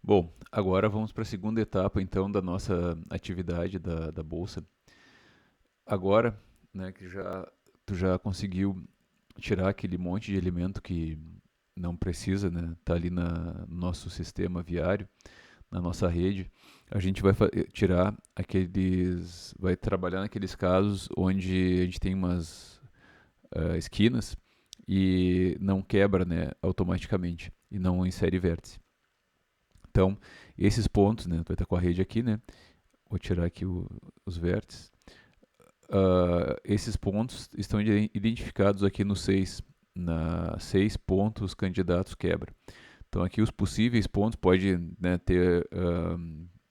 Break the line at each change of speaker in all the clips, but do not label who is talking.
Bom, agora vamos para a segunda etapa, então, da nossa atividade da bolsa. Agora, né, que tu já conseguiu tirar aquele monte de elemento que não precisa, né, tá ali no nosso sistema viário, na nossa rede, a gente vai tirar vai trabalhar naqueles casos onde a gente tem umas esquinas e não quebra, né, automaticamente e não insere vértice. Então, esses pontos, né, tu vai estar com a rede aqui, né? Vou tirar aqui os vértices. Esses pontos estão identificados aqui no 6, na 6 pontos candidatos quebra. Então aqui os possíveis pontos pode, né, ter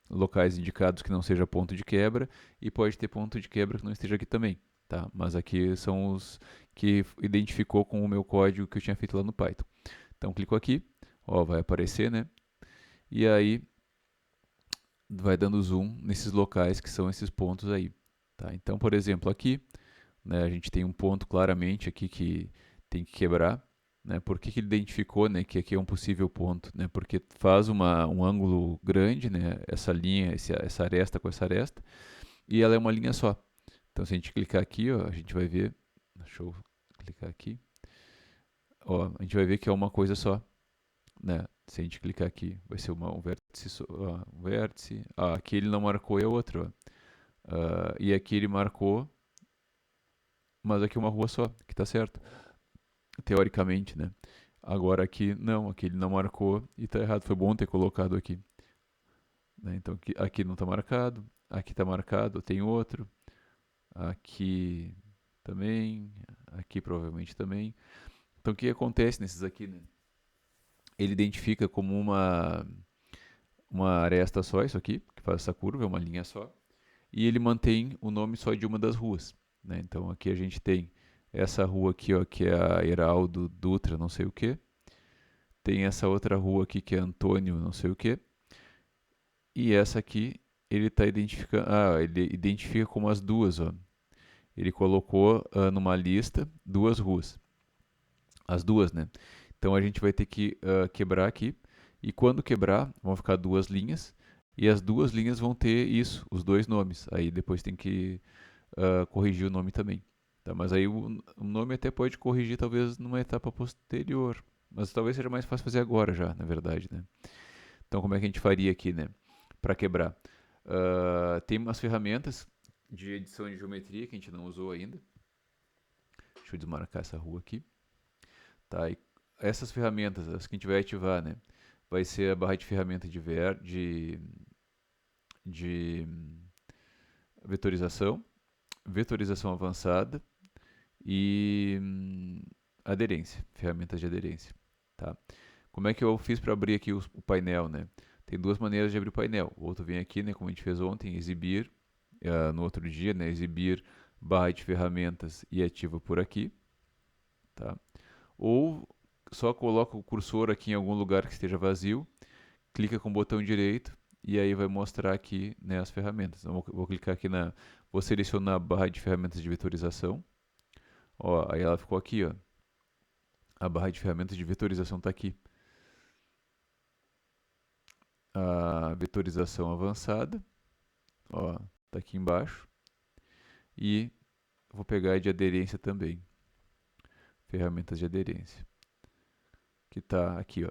locais indicados que não seja ponto de quebra e pode ter ponto de quebra que não esteja aqui também, tá? Mas aqui são os que identificou com o meu código que eu tinha feito lá no Python. Então clico aqui, ó, vai aparecer, né? E aí vai dando zoom nesses locais que são esses pontos aí, tá? Então, por exemplo, aqui, né, a gente tem um ponto claramente aqui que tem que quebrar, né? Por que que ele identificou, né, que aqui é um possível ponto, né? Porque faz um ângulo grande, né? Essa linha, essa aresta com essa aresta, e ela é uma linha só. Então, se a gente clicar aqui, ó, a gente vai ver, deixa eu clicar aqui, ó, a gente vai ver que é uma coisa só, né? Se a gente clicar aqui, vai ser um vértice, um vértice. Ah, aqui ele não marcou, é outro, ó. E aqui ele marcou, mas aqui é uma rua só, que tá certo, teoricamente, né? Agora aqui não, aqui ele não marcou e tá errado. Foi bom ter colocado aqui, né? Então aqui não tá marcado, aqui tá marcado, tem outro, aqui também, aqui provavelmente também. Então o que acontece nesses aqui, né? Ele identifica como uma aresta só, isso aqui, que faz essa curva, é uma linha só, e ele mantém o nome só de uma das ruas, né? Então aqui a gente tem essa rua aqui, ó, que é a Heraldo Dutra, não sei o que. Tem essa outra rua aqui que é Antônio, não sei o que. E essa aqui ele tá identificando, ele identifica como as duas, ó. Ele colocou numa lista duas ruas, as duas, né? Então a gente vai ter que quebrar aqui e quando quebrar vão ficar duas linhas e as duas linhas vão ter isso, os dois nomes. Aí depois tem que corrigir o nome também. Tá? Mas aí o nome até pode corrigir talvez numa etapa posterior. Mas talvez seja mais fácil fazer agora já, na verdade, né? Então como é que a gente faria aqui, né? Para quebrar. Tem umas ferramentas de edição de geometria que a gente não usou ainda. Deixa eu desmarcar essa rua aqui. Tá? E essas ferramentas, as que a gente vai ativar, né? Vai ser a barra de ferramenta de vetorização, vetorização avançada e aderência, ferramentas de aderência, tá? Como é que eu fiz para abrir aqui o painel, né? Tem duas maneiras de abrir o painel. O outro vem aqui, né, como a gente fez ontem, exibir, no outro dia, né, exibir barra de ferramentas e ativa por aqui, tá? Ou só coloca o cursor aqui em algum lugar que esteja vazio, clica com o botão direito e aí vai mostrar aqui, né, as ferramentas. Então, vou clicar aqui vou selecionar a barra de ferramentas de vetorização. Ó, aí ela ficou aqui, ó. A barra de ferramentas de vetorização está aqui. A vetorização avançada, ó, tá aqui embaixo. E vou pegar a de aderência também. Ferramentas de aderência, que está aqui, ó.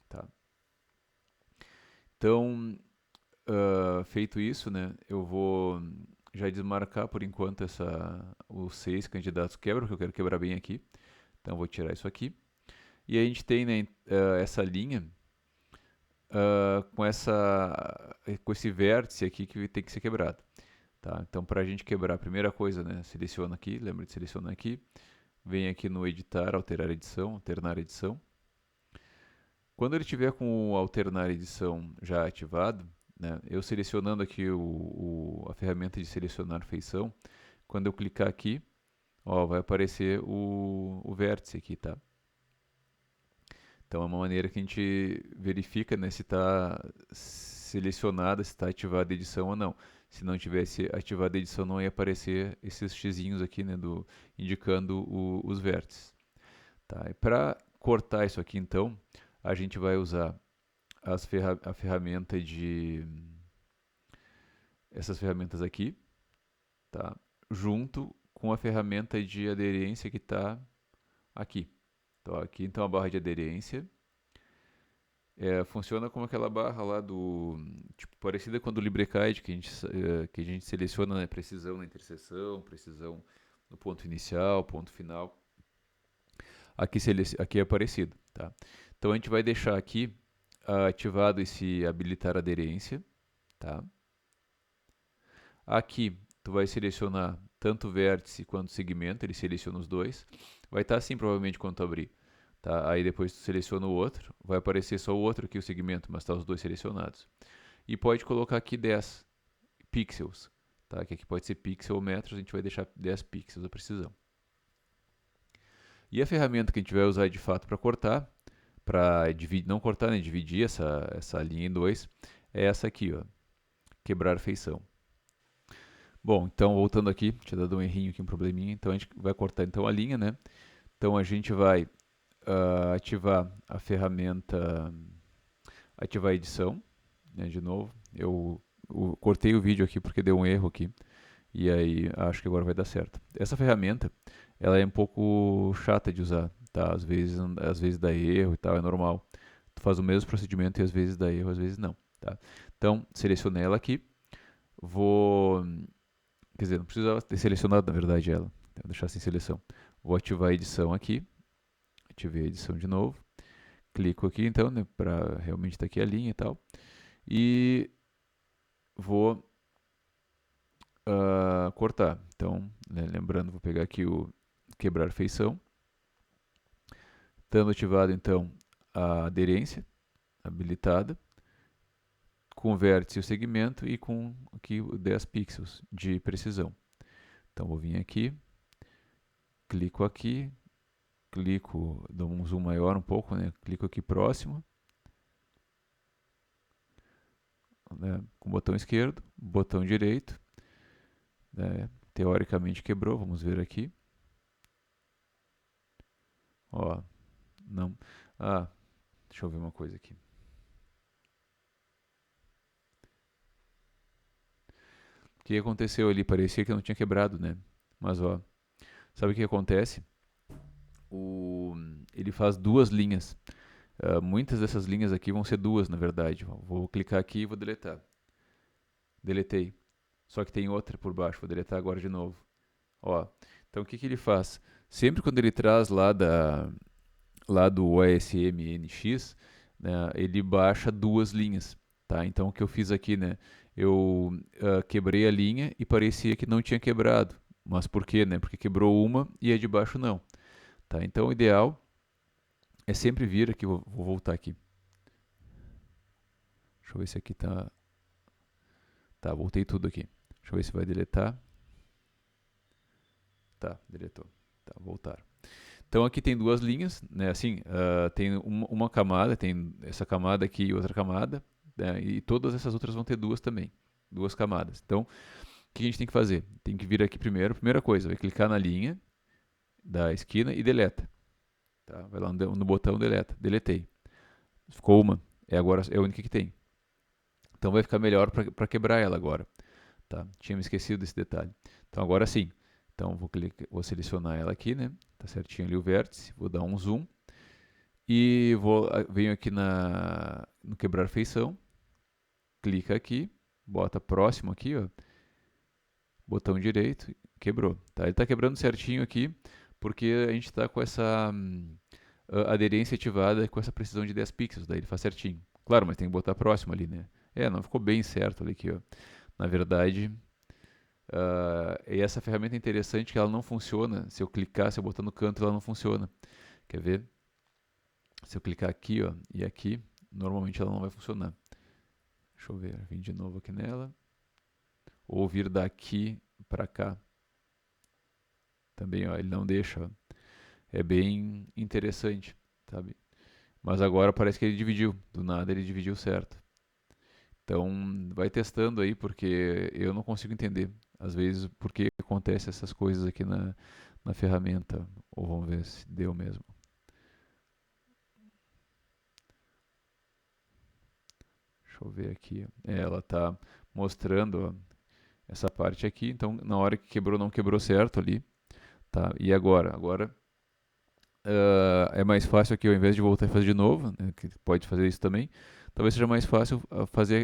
Tá. Então, feito isso, né, eu vou já desmarcar por enquanto os 6 candidatos quebra, que eu quero quebrar bem aqui. Então, vou tirar isso aqui. E a gente tem, né, essa linha com esse vértice aqui que tem que ser quebrado. Tá? Então, para a gente quebrar, a primeira coisa, né, seleciona aqui, lembra de selecionar aqui, vem aqui no editar, alternar edição. Quando ele tiver com o alternar edição já ativado, né, eu selecionando aqui a ferramenta de selecionar feição, quando eu clicar aqui, ó, vai aparecer o vértice aqui, tá? Então é uma maneira que a gente verifica, né, se está selecionada, se está ativada a edição ou não. Se não tivesse ativada a edição, não ia aparecer esses xizinhos aqui, né, indicando os vértices. Tá? E para cortar isso aqui, então, a gente vai usar a ferramenta de essas ferramentas aqui, tá? Junto com a ferramenta de aderência que está aqui. Então, aqui então a barra de aderência funciona como aquela barra lá do tipo parecida com a do LibreKite que a gente seleciona, né, precisão na interseção, precisão no ponto inicial, ponto final. Aqui é parecido, tá? Então a gente vai deixar aqui ativado esse habilitar aderência, tá? Aqui tu vai selecionar tanto o vértice quanto o segmento, ele seleciona os dois. Vai estar assim provavelmente quando tu abrir, tá? Aí depois tu seleciona o outro, vai aparecer só o outro aqui, o segmento, mas tá os dois selecionados. E pode colocar aqui 10 pixels, tá? Que aqui pode ser pixel ou metros, a gente vai deixar 10 pixels a precisão. E a ferramenta que a gente vai usar de fato para cortar, para dividir, não cortar, né, dividir essa linha em dois, é essa aqui, ó, quebrar feição. Bom, então voltando aqui, tinha dado um errinho aqui, um probleminha, então a gente vai cortar então a linha, né? Então a gente vai ativar a ferramenta, ativar a edição, né, de novo. Eu cortei o vídeo aqui porque deu um erro aqui, e aí acho que agora vai dar certo. Essa ferramenta, ela é um pouco chata de usar, tá? Às vezes dá erro e tal, é normal. Tu faz o mesmo procedimento e às vezes dá erro, às vezes não, tá? Então, selecionei ela aqui, vou... Quer dizer, não precisava ter selecionado, na verdade, ela. Vou deixar sem seleção. Vou ativar a edição aqui, ativei a edição de novo, clico aqui então, né, para realmente estar aqui a linha e tal, e vou cortar. Então, né, lembrando, vou pegar aqui o quebrar feição, estando ativado então a aderência habilitada, com o vértice e o segmento e com aqui 10 pixels de precisão. Então vou vir aqui, clico, dou um zoom maior um pouco, né? Clico aqui próximo, né? Com o botão esquerdo, botão direito, né? Teoricamente quebrou, vamos ver aqui. Ó, não. Deixa eu ver uma coisa aqui. O que aconteceu ali? Parecia que não tinha quebrado, né? Mas ó, sabe o que acontece? Ele faz duas linhas. Muitas dessas linhas aqui vão ser duas, na verdade. Vou clicar aqui e vou deletar. Deletei. Só que tem outra por baixo, vou deletar agora de novo. Ó, então o que ele faz? Sempre quando ele traz lá do OSMNX, né, ele baixa duas linhas, tá? Então o que eu fiz aqui, né? Eu quebrei a linha e parecia que não tinha quebrado. Mas por quê, né? Porque quebrou uma e a de baixo não. Tá? Então o ideal é sempre vir aqui, vou voltar aqui. Deixa eu ver se aqui tá... Tá, voltei tudo aqui. Deixa eu ver se vai deletar. Tá, deletou. Tá, voltar. Então aqui tem duas linhas, né? Assim, tem uma camada, tem essa camada aqui e outra camada, né? E todas essas outras vão ter duas também, duas camadas. Então, o que a gente tem que fazer? Tem que vir aqui primeiro, primeira coisa, vai clicar na linha da esquina e deleta. Tá? Vai lá no botão deleta, deletei. Ficou uma, agora é a única que tem. Então vai ficar melhor para quebrar ela agora. Tá? Tinha me esquecido desse detalhe. Então agora sim. Então vou selecionar ela aqui, né? Tá certinho ali o vértice, vou dar um zoom e venho aqui no quebrar feição, clica aqui, bota próximo aqui, ó, botão direito, quebrou. Tá? Ele está quebrando certinho aqui porque a gente está com essa aderência ativada com essa precisão de 10 pixels, daí ele faz certinho. Claro, mas tem que botar próximo ali, né? Não ficou bem certo ali aqui, ó. Na verdade, e essa ferramenta é interessante que ela não funciona. Se eu clicar, se eu botar no canto, ela não funciona. Quer ver? Se eu clicar aqui, ó, e aqui, normalmente ela não vai funcionar. Deixa eu ver, vim de novo aqui nela. Ou vir daqui para cá. Também, ó, ele não deixa. Ó. É bem interessante, sabe? Mas agora parece que ele dividiu. Do nada ele dividiu certo. Então, vai testando aí, porque eu não consigo entender, às vezes, por que acontece essas coisas aqui na ferramenta. Ou vamos ver se deu mesmo. eu ver aqui. Ela está mostrando, ó, essa parte aqui. Então, na hora que quebrou, não quebrou certo ali. Tá? E agora? Agora é mais fácil aqui, ao invés de voltar e fazer de novo, né, que pode fazer isso também, talvez seja mais fácil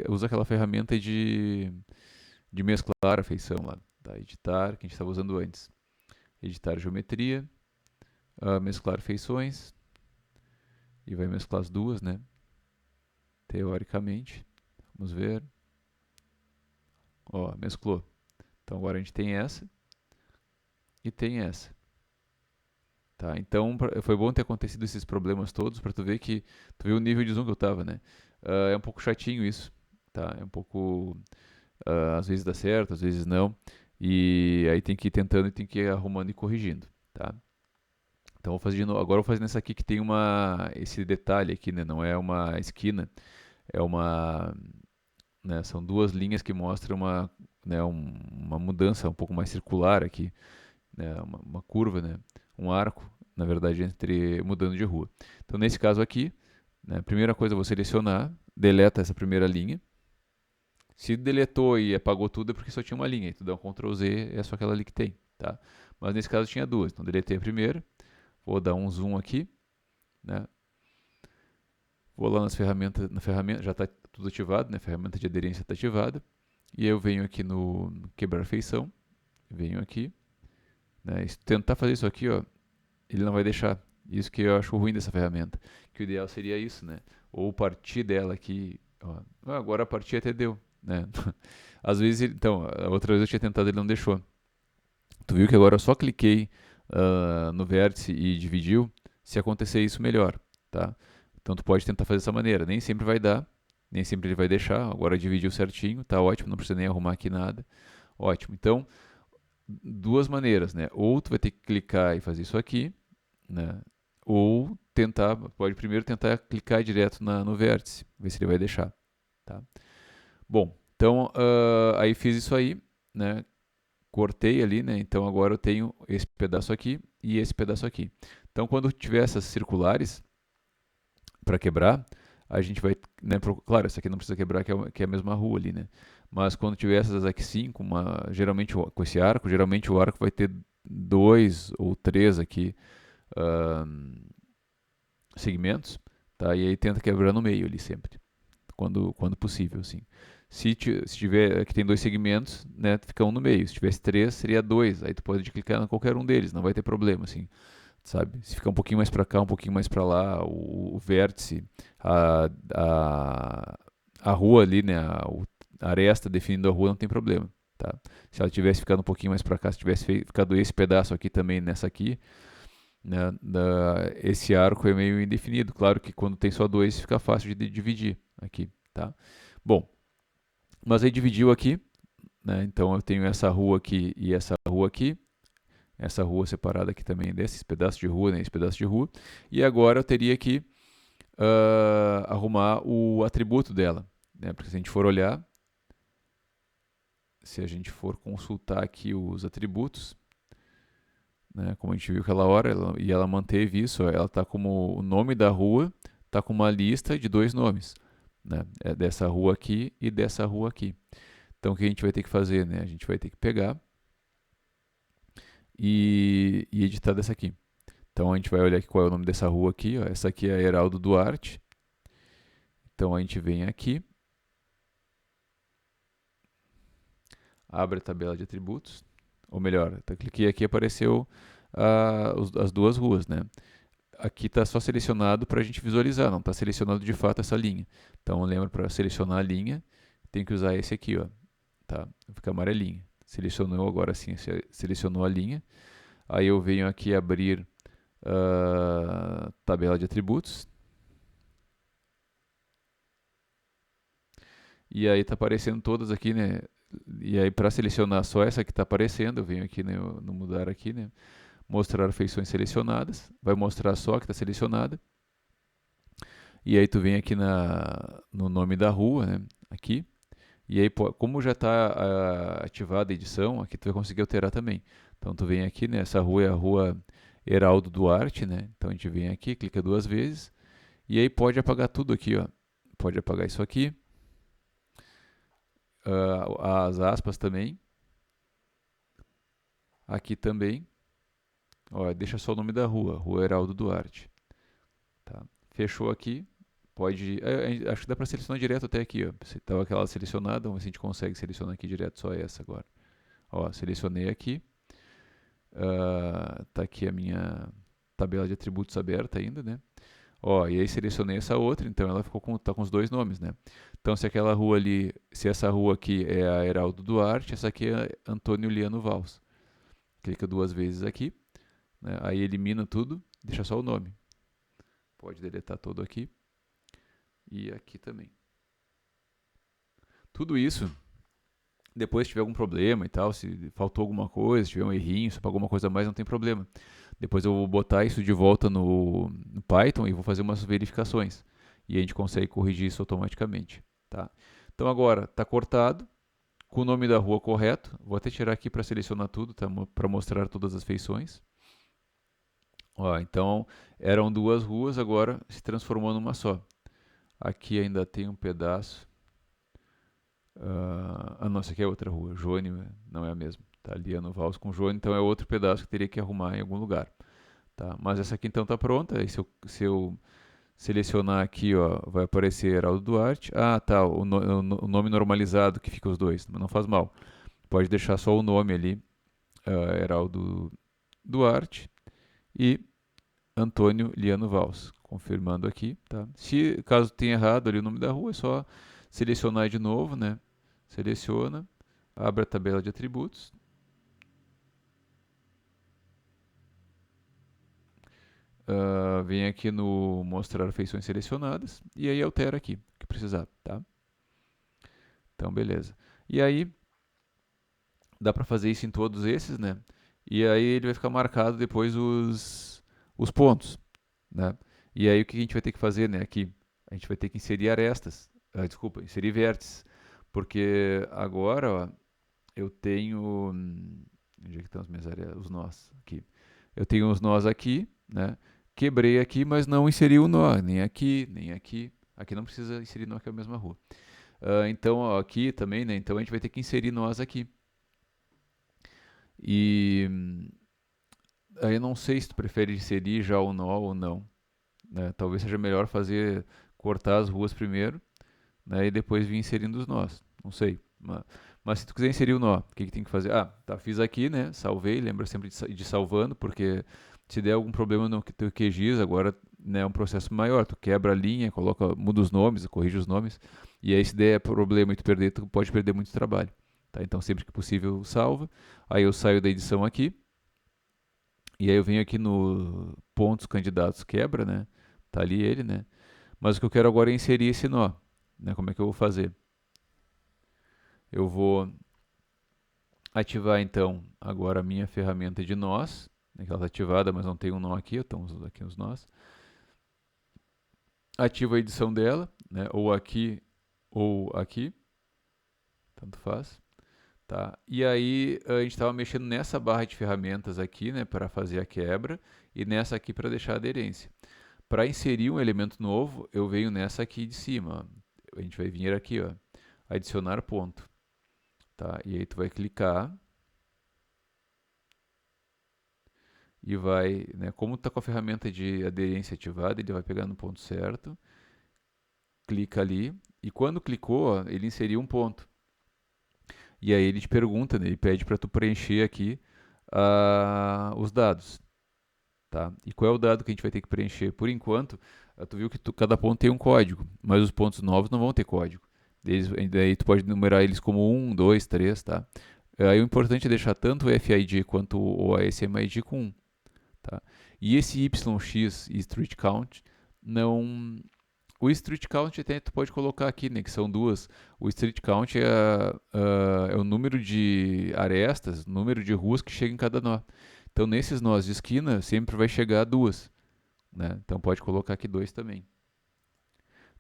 usar aquela ferramenta de mesclar a feição lá. Tá? Editar, que a gente estava usando antes. Editar geometria, mesclar feições, e vai mesclar as duas, né? Teoricamente. Vamos ver. Ó, mesclou. Então agora a gente tem essa e tem essa. Tá? Então foi bom ter acontecido esses problemas todos para tu ver que tu viu o nível de zoom que eu tava, né? É um pouco chatinho isso, tá? É um pouco às vezes dá certo, às vezes não. E aí tem que ir tentando e tem que ir arrumando e corrigindo, tá? Então vou fazer de novo. Agora eu vou fazer nessa aqui que tem esse detalhe aqui, né? Não é uma esquina, é uma, né? São duas linhas que mostram né? Uma mudança um pouco mais circular aqui, né? Uma curva, né? Um arco, na verdade, mudando de rua. Então nesse caso aqui, né? A primeira coisa eu vou selecionar, deleta essa primeira linha. Se deletou e apagou tudo é porque só tinha uma linha. Tu dá um Ctrl Z, é só aquela ali que tem, tá? Mas nesse caso tinha duas. Então deletei a primeira, vou dar um zoom aqui, né? Vou lá na ferramenta, já está tudo ativado, né? A ferramenta de aderência está ativada. E aí eu venho aqui no quebrar feição, venho aqui, né? E se tentar fazer isso aqui, ó, ele não vai deixar. Isso que eu acho ruim dessa ferramenta. Que o ideal seria isso, né? Ou partir dela aqui, ó. Agora a partir até deu, né? Às vezes, então, a outra vez eu tinha tentado, ele não deixou. Tu viu que agora eu só cliquei no vértice e dividiu. Se acontecer isso, melhor, tá? Então tu pode tentar fazer dessa maneira. Nem sempre vai dar, nem sempre ele vai deixar. Agora dividiu certinho, tá ótimo, não precisa nem arrumar aqui nada. Ótimo. Então, duas maneiras, né? Ou tu vai ter que clicar e fazer isso aqui, né? Ou pode primeiro tentar clicar direto no vértice, ver se ele vai deixar, tá? Bom, então aí fiz isso aí, né? Cortei ali, né? Então agora eu tenho esse pedaço aqui e esse pedaço aqui. Então quando tiver essas circulares para quebrar, a gente vai, né? Claro, essa aqui não precisa quebrar, que é a mesma rua ali, né? Mas quando tiver essas aqui sim, geralmente com esse arco, geralmente o arco vai ter dois ou três aqui segmentos, tá? E aí tenta quebrar no meio ali sempre, quando possível, assim. Se tiver, aqui tem dois segmentos, né, fica um no meio. Se tivesse três, seria dois. Aí tu pode clicar em qualquer um deles, não vai ter problema, assim, sabe? Se ficar um pouquinho mais para cá, um pouquinho mais para lá, o vértice, a, a, a rua ali, né, a aresta definindo a rua, não tem problema, tá? Se ela tivesse ficado um pouquinho mais para cá, se tivesse ficado esse pedaço aqui também nessa aqui, né, esse arco é meio indefinido. Claro que quando tem só dois, fica fácil de dividir aqui, tá? Bom, mas aí dividiu aqui, né? Então eu tenho essa rua aqui e essa rua aqui. Essa rua separada aqui também desse pedaço de rua, né? Esse pedaço de rua. E agora eu teria que arrumar o atributo dela, né? Porque se a gente for olhar, se a gente for consultar aqui os atributos, né? Como a gente viu aquela hora, ela manteve isso, ó, ela está como o nome da rua, está com uma lista de dois nomes, né? É dessa rua aqui e dessa rua aqui. Então o que a gente vai ter que fazer, né? A gente vai ter que pegar e editar dessa aqui. Então a gente vai olhar aqui qual é o nome dessa rua aqui, ó. Essa aqui é Heraldo Duarte. Então a gente vem aqui, abre a tabela de atributos, ou melhor, cliquei aqui e apareceu as duas ruas, né? Aqui está só selecionado para a gente visualizar, não está selecionado de fato essa linha. Então lembra, para selecionar a linha, tem que usar esse aqui, ó, tá? Fica amarelinho. Selecionou agora sim, selecionou a linha. Aí eu venho aqui abrir tabela de atributos. E aí está aparecendo todas aqui, né? E aí para selecionar só essa que está aparecendo, eu venho aqui no mudar aqui, né? Mostrar feições selecionadas, vai mostrar só a que está selecionada. E aí tu vem aqui no nome da rua, né? Aqui. E aí, como já está ativada a edição, aqui tu vai conseguir alterar também. Então tu vem aqui, né? Essa rua é a rua Heraldo Duarte, né? Então a gente vem aqui, clica duas vezes. E aí pode apagar tudo aqui, ó. Pode apagar isso aqui. as aspas também. Aqui também. Ó, deixa só o nome da rua, Rua Heraldo Duarte. Tá? Fechou aqui. Pode. Acho que dá para selecionar direto até aqui. Ó. Se estava aquela selecionada, vamos ver se a gente consegue selecionar aqui direto só essa agora. Ó, selecionei aqui. Tá aqui a minha tabela de atributos aberta ainda, né? Ó, e aí selecionei essa outra, então ela tá com os dois nomes, né? Então se aquela rua ali, se essa rua aqui é a Heraldo Duarte, essa aqui é Antônio Liano Valls. Clica duas vezes aqui, né? Aí elimina tudo, deixa só o nome. Pode deletar todo aqui. E aqui também. Tudo isso, depois se tiver algum problema e tal, se faltou alguma coisa, se tiver um errinho, se apagou alguma coisa a mais, não tem problema. Depois eu vou botar isso de volta no Python e vou fazer umas verificações. E a gente consegue corrigir isso automaticamente. Tá? Então agora está cortado, com o nome da rua correto. Vou até tirar aqui para selecionar tudo, tá? Para mostrar todas as feições. Ó, então eram duas ruas, agora se transformou numa só. Aqui ainda tem um pedaço. Nossa, aqui é outra rua. Joane não é a mesma. Tá ali no Valls com Joane, então é outro pedaço que teria que arrumar em algum lugar. Tá? Mas essa aqui então está pronta. Aí se eu selecionar aqui, ó, vai aparecer Heraldo Duarte. Ah, tá, o nome normalizado que fica os dois, mas não faz mal. Pode deixar só o nome ali, Heraldo Duarte e Antônio Liano Valls. Confirmando aqui, tá? Se caso tenha errado ali o nome da rua, é só selecionar de novo, né? Seleciona, abre a tabela de atributos. Vem aqui no mostrar feições selecionadas e aí altera aqui, o que precisar, tá? Então, beleza. E aí, dá para fazer isso em todos esses, né? E aí ele vai ficar marcado depois os pontos, né? E aí o que a gente vai ter que fazer, né? Aqui, a gente vai ter que inserir arestas, desculpa, inserir vértices, porque agora, ó, eu tenho, onde é que estão as minhas arestas? Os nós, aqui. Eu tenho os nós aqui, né? Quebrei aqui, mas não inseri o nó, nem aqui, nem aqui. Aqui não precisa inserir nó, que é a mesma rua. Então, ó, aqui também, né? Então a gente vai ter que inserir nós aqui. E aí eu não sei se tu prefere inserir já o nó ou não, né? Talvez seja melhor cortar as ruas primeiro, né? E depois vir inserindo os nós. Não sei. Mas se tu quiser inserir o nó, o que que tem que fazer? Ah, tá, fiz aqui, né? Salvei, lembra sempre de salvando, porque se der algum problema no teu QGIS, agora, né, é um processo maior. Tu quebra a linha, muda os nomes, corrige os nomes, e aí se der problema e tu perder, tu pode perder muito trabalho. Tá? Então sempre que possível salva. Aí eu saio da edição aqui, e aí eu venho aqui no pontos candidatos quebra, né? Tá ali ele, né? Mas o que eu quero agora é inserir esse nó, né? Como é que eu vou fazer? Eu vou ativar então agora a minha ferramenta de nós, né, que ela está ativada, mas não tem um nó aqui, estão aqui os nós. Ativo a edição dela, né, ou aqui, tanto faz. Tá? E aí a gente estava mexendo nessa barra de ferramentas aqui, né, para fazer a quebra, e nessa aqui para deixar a aderência. Para inserir um elemento novo, eu venho nessa aqui de cima. Ó. A gente vai vir aqui, ó, adicionar ponto. Tá? E aí tu vai clicar e vai, né, como está com a ferramenta de aderência ativada, ele vai pegar no ponto certo, clica ali, e quando clicou, ó, ele inseriu um ponto. E aí ele te pergunta, né, ele pede para tu preencher aqui os dados. Tá? E qual é o dado que a gente vai ter que preencher? Por enquanto, tu viu que cada ponto tem um código, mas os pontos novos não vão ter código. Daí tu pode numerar eles como 1, 2, 3, tá? Aí o importante é deixar tanto o FID quanto o ASMID com 1. Tá? E esse YX e Street Count não. O Street Count até tu pode colocar aqui, né? Que são duas. O Street Count é o número de arestas, número de ruas que chega em cada nó. Então nesses nós de esquina sempre vai chegar duas. Né? Então pode colocar aqui dois também.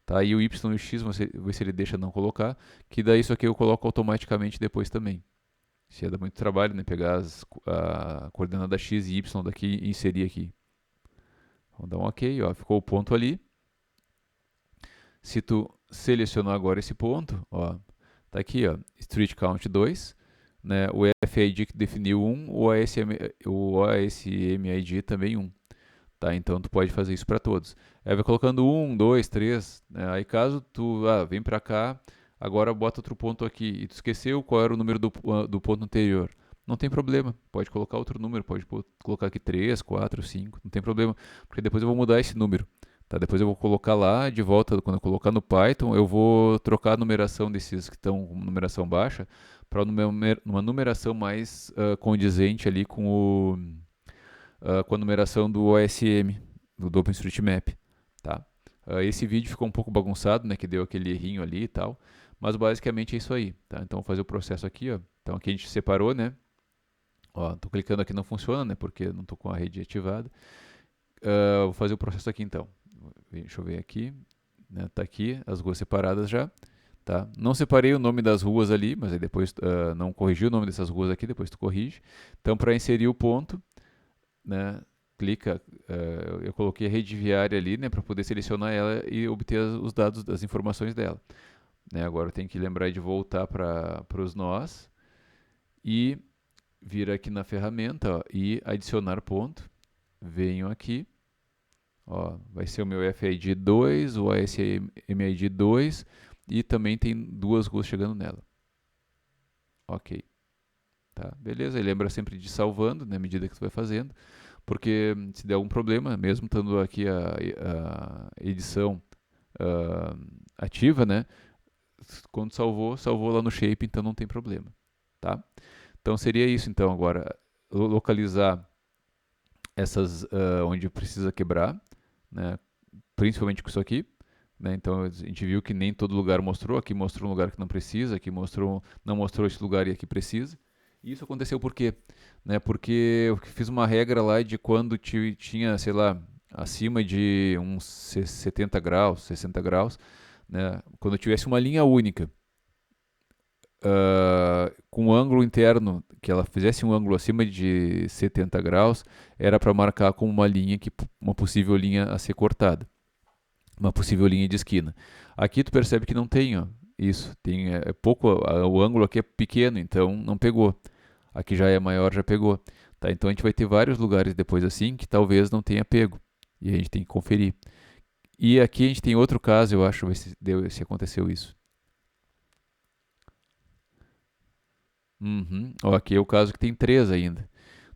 Tá? E o Y e o X, ver se ele deixa não colocar, que daí isso aqui eu coloco automaticamente depois também. Se ia dar muito trabalho, né? Pegar a coordenada X e Y daqui e inserir aqui. Vamos dar um OK, ó, ficou o ponto ali. Se tu selecionar agora esse ponto, ó, Tá aqui, ó, street count 2, né? O FID que definiu 1, o ASMID também 1. Tá? Então tu pode fazer isso para todos. Aí vai colocando 1, 2, 3, né? Aí caso tu vem para cá, agora bota outro ponto aqui e tu esqueceu qual era o número do ponto anterior. Não tem problema, pode colocar outro número, pode colocar aqui 3, 4, 5, não tem problema, porque depois eu vou mudar esse número. Tá? Depois eu vou colocar lá de volta, quando eu colocar no Python, eu vou trocar a numeração desses que estão com numeração baixa para uma numeração mais condizente ali com a numeração do OSM, do OpenStreetMap, tá? Esse vídeo ficou um pouco bagunçado, né, que deu aquele errinho ali e tal, mas basicamente é isso aí, tá? Então vou fazer o processo aqui, ó. Então aqui a gente separou, né? Ó, tô clicando aqui não funciona, né, porque não tô com a rede ativada. Vou fazer o processo aqui então. Deixa eu ver aqui, né? Tá aqui as ruas separadas já, tá? Não separei o nome das ruas ali, mas aí depois não corrigi o nome dessas ruas aqui, depois tu corrige. Então para inserir o ponto, né, clica, eu coloquei a rede viária ali, né, para poder selecionar ela e obter os dados, as informações dela. Né, agora eu tenho que lembrar de voltar para os nós e vir aqui na ferramenta, ó, e adicionar ponto. Venho aqui, ó, vai ser o meu FID 2, o ASMID 2 e também tem duas ruas chegando nela. Ok. Tá, beleza, e lembra sempre de ir salvando, né, à medida que tu vai fazendo, porque se der algum problema, mesmo estando aqui a edição ativa, né, quando salvou lá no shape, então não tem problema, tá? Então seria isso, então, agora, localizar essas onde precisa quebrar, né, principalmente com isso aqui, né, então a gente viu que nem todo lugar mostrou, aqui mostrou um lugar que não precisa, aqui não mostrou esse lugar e aqui precisa. E isso aconteceu por quê? Né, porque eu fiz uma regra lá de quando tinha, sei lá, acima de uns 70 graus, 60 graus, né, quando eu tivesse uma linha única, com um ângulo interno, que ela fizesse um ângulo acima de 70 graus, era para marcar como uma possível linha a ser cortada, uma possível linha de esquina. Aqui tu percebe que não tem, ó, isso, tem pouco, o ângulo aqui é pequeno, então não pegou. Aqui já é maior, já pegou. Tá? Então a gente vai ter vários lugares depois assim que talvez não tenha pego. E a gente tem que conferir. E aqui a gente tem outro caso, eu acho, se aconteceu isso. Uhum. Ó, aqui é o caso que tem 3 ainda.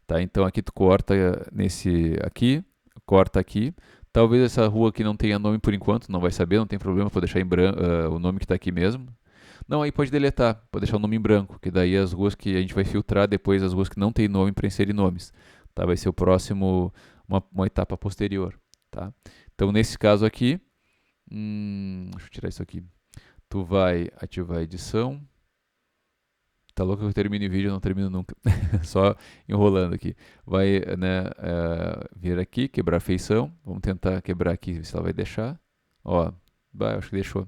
Tá? Então aqui tu corta nesse aqui, corta aqui. Talvez essa rua aqui não tenha nome por enquanto, não vai saber, não tem problema, vou deixar em branco o nome que está aqui mesmo. Não, aí pode deletar, pode deixar o nome em branco, que daí as ruas que a gente vai filtrar depois, as ruas que não tem nome para inserir nomes. Tá? Vai ser o próximo, uma etapa posterior. Tá? Então nesse caso aqui, deixa eu tirar isso aqui. Tu vai ativar a edição. Tá louco que eu termine o vídeo, eu não termino nunca. Só enrolando aqui. Vai, né, vir aqui, quebrar a feição. Vamos tentar quebrar aqui, ver se ela vai deixar. Ó, acho que deixou.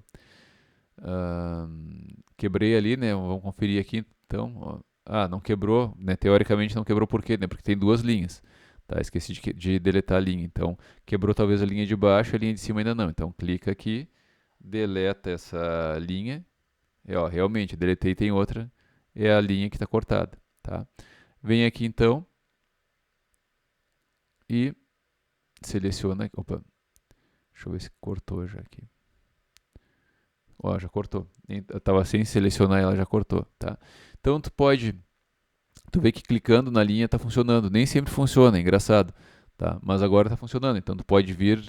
Quebrei ali, né? Vamos conferir aqui. Então, ó. Não quebrou, né? Teoricamente não quebrou por quê? Né? Porque tem duas linhas. Tá? Esqueci de deletar a linha. Então, quebrou talvez a linha de baixo, a linha de cima ainda não. Então, clica aqui, deleta essa linha. E, ó, realmente, deletei e tem outra. É a linha que está cortada, tá? Vem aqui então e seleciona. Opa, deixa eu ver se cortou já aqui. Ó, já cortou. Eu estava sem selecionar, ela já cortou, tá? Então tu vê que clicando na linha está funcionando. Nem sempre funciona, é engraçado, tá? Mas agora está funcionando. Então tu pode vir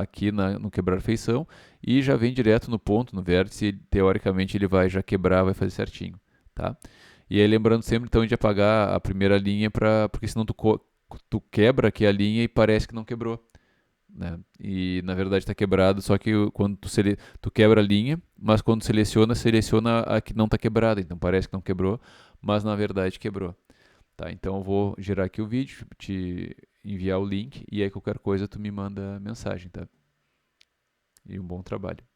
aqui no quebrar feição e já vem direto no ponto, no vértice. E, teoricamente ele vai já quebrar, vai fazer certinho. Tá? E aí lembrando sempre então de apagar a primeira linha, porque senão tu quebra aqui a linha e parece que não quebrou. Né? E na verdade está quebrado, só que quando tu quebra a linha, mas quando seleciona a que não está quebrada. Então parece que não quebrou, mas na verdade quebrou. Tá? Então eu vou gerar aqui o vídeo, te enviar o link e aí qualquer coisa tu me manda mensagem. Tá? E um bom trabalho.